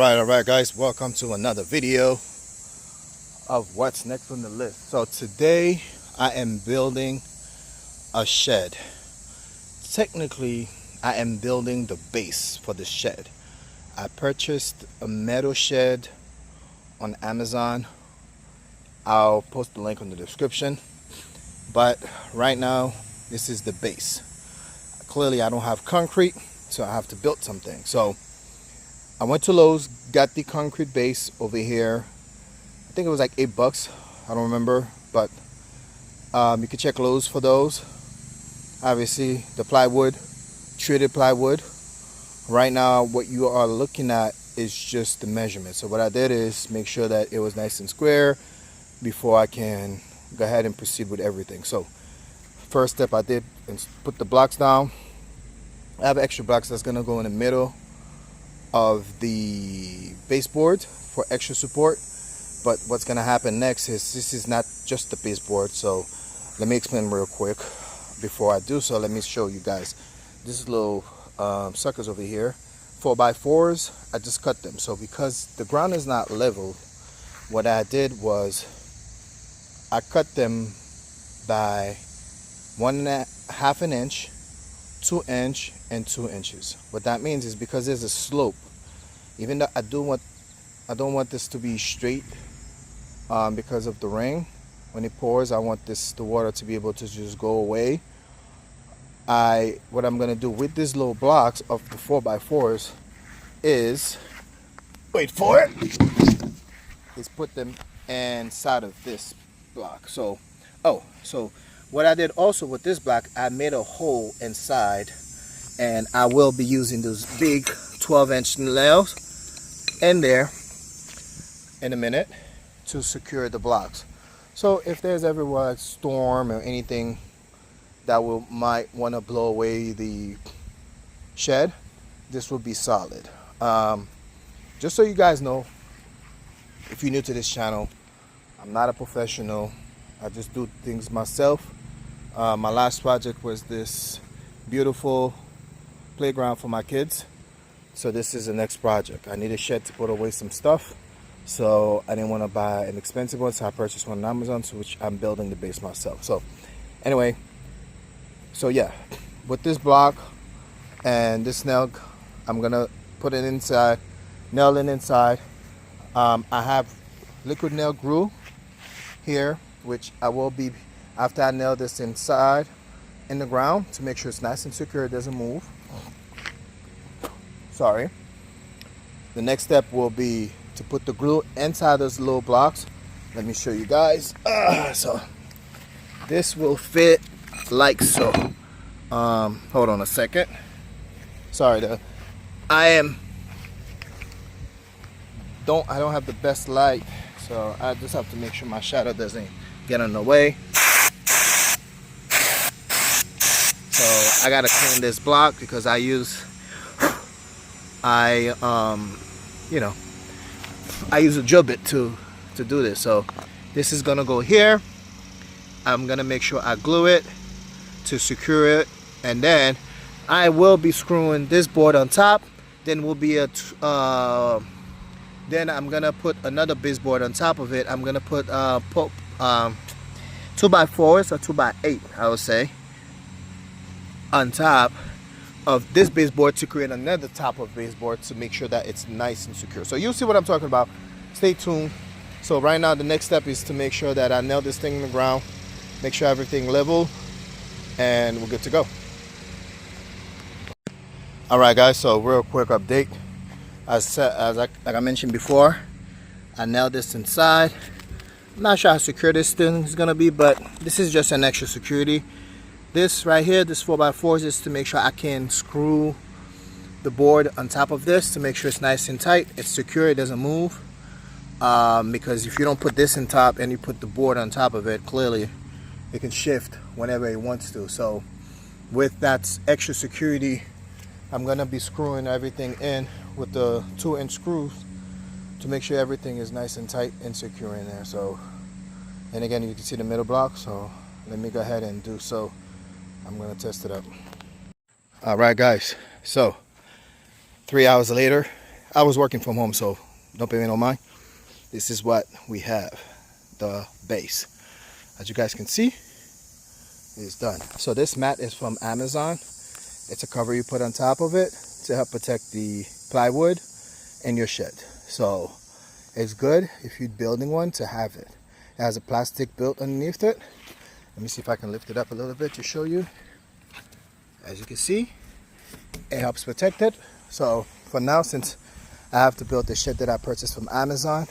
All right guys, welcome to another video of what's next on the list. So today I am building a shed. Technically I am building the base for the shed. I purchased a metal shed on Amazon. I'll post the link in the description, but right now this is the base. Clearly I don't have concrete, so I have to build something. So I went to Lowe's, got the concrete base over here. I think it was like $8. I don't remember, but you can check Lowe's for those. Obviously, the plywood, treated plywood. Right now, what you are looking at is just the measurement. So what I did is make sure that it was nice and square before I can go ahead and proceed with everything. So first step I did is put the blocks down. I have extra blocks that's gonna go in the middle of the baseboard for extra support. But what's gonna happen next is this is not just the baseboard, so let me explain real quick. Before I do so, let me show you guys this little suckers over here, 4x4s. I just cut them. So because the ground is not level, what I did was I cut them by 1.5 inch, 2 inch, and 2 inches. What that means is because there's a slope, even though I don't want this to be straight because of the rain. When it pours, I want the water to be able to just go away. What I'm gonna do with these little blocks of the 4x4s is, wait for it, is put them inside of this block. So what I did also with this block, I made a hole inside, and I will be using those big 12-inch nails in there in a minute to secure the blocks. So if there's ever a storm or anything that might want to blow away the shed, this will be solid. Just so you guys know, if you're new to this channel, I'm not a professional. I just do things myself. My last project was this beautiful playground for my kids. So this is the next project. I need a shed to put away some stuff. So I didn't want to buy an expensive one, so I purchased one on Amazon, so which I'm building the base myself. So anyway, so yeah, with this block and this nail, I'm gonna put it inside, nail it inside. I have liquid nail glue here, which I will be, after I nail this inside in the ground to make sure it's nice and secure, it doesn't move. Sorry. The next step will be to put the glue inside those little blocks. Let me show you guys. So this will fit like so. Hold on a second. Sorry, I don't have the best light, so I just have to make sure my shadow doesn't get in the way. So I gotta clean this block because I use a drill bit to do this. So this is gonna go here. I'm gonna make sure I glue it to secure it, and then I will be screwing this board on top. Then will be then I'm gonna put another baseboard on top of it. I'm gonna put 2x4s or 2x8, I would say, on top of this baseboard to create another top of baseboard to make sure that it's nice and secure. So you'll see what I'm talking about. Stay tuned. So right now the next step is to make sure that I nail this thing in the ground, make sure everything level, and we're good to go. All right guys, so real quick update. Like I mentioned before, I nailed this inside. I'm not sure how secure this thing is gonna be, but this is just an extra security. This right here, this 4x4 is to make sure I can screw the board on top of this to make sure it's nice and tight, it's secure, it doesn't move. Because if you don't put this on top and you put the board on top of it, clearly it can shift whenever it wants to. So with that extra security, I'm gonna be screwing everything in with the 2-inch screws to make sure everything is nice and tight and secure in there. So, and again, you can see the middle block, so let me go ahead and do so. I'm gonna test it up. All right guys, so 3 hours later, I was working from home, so don't pay me no mind. This is what we have, the base. As you guys can see, it's done. So this mat is from Amazon. It's a cover you put on top of it to help protect the plywood in your shed. So it's good if you're building one to have it. It has a plastic built underneath it. Let me see if I can lift it up a little bit to show you. As you can see, it helps protect it. So for now, since I have to build the shed that I purchased from Amazon,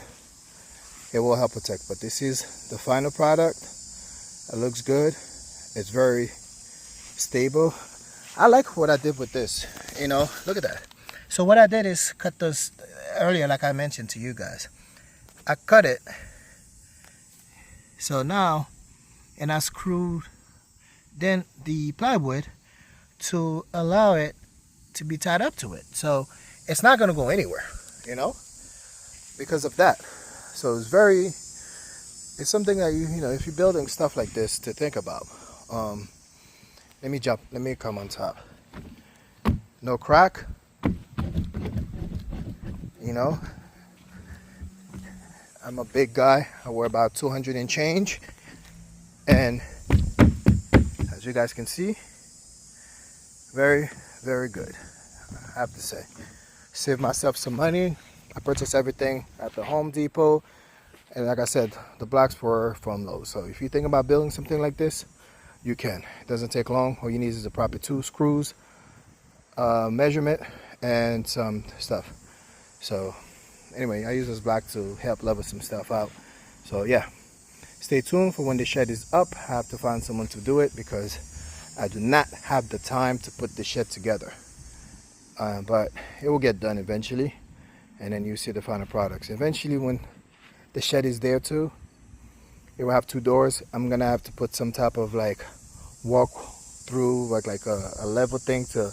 it will help protect. But this is the final product. It looks good. It's very stable. I like what I did with this. You know, look at that. So what I did is cut this earlier, like I mentioned to you guys. I cut it. So now, and I screwed then the plywood to allow it to be tied up to it. So it's not going to go anywhere, you know, because of that. So it's something that you know, if you're building stuff like this, to think about. Let me come on top. No crack, you know. I'm a big guy. I weigh about 200 and change, and as you guys can see, very, very good, I have to say. Saved myself some money. I purchased everything at the Home Depot, and like I said, the blocks were from Lowe's. So if you think about building something like this, you can. It doesn't take long. All you need is the proper 2 screws, measurement, and some stuff. So anyway, I use this block to help level some stuff out. So yeah, stay tuned for when the shed is up. I have to find someone to do it because I do not have the time to put the shed together. But it will get done eventually, and then you see the final products. Eventually, when the shed is there too, it will have 2 doors. I'm gonna have to put some type of like walk through, like a level thing to,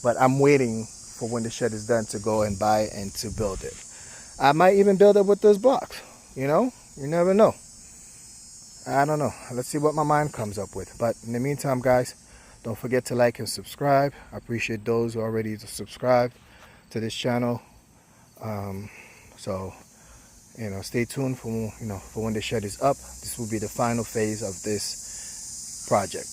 but I'm waiting for when the shed is done to go and buy and to build it. I might even build it with those blocks, you know, you never know. I don't know. Let's see what my mind comes up with. But in the meantime, guys, don't forget to like and subscribe. I appreciate those who are already subscribed to this channel. So, you know, stay tuned for, you know, for when the shed is up. This will be the final phase of this project.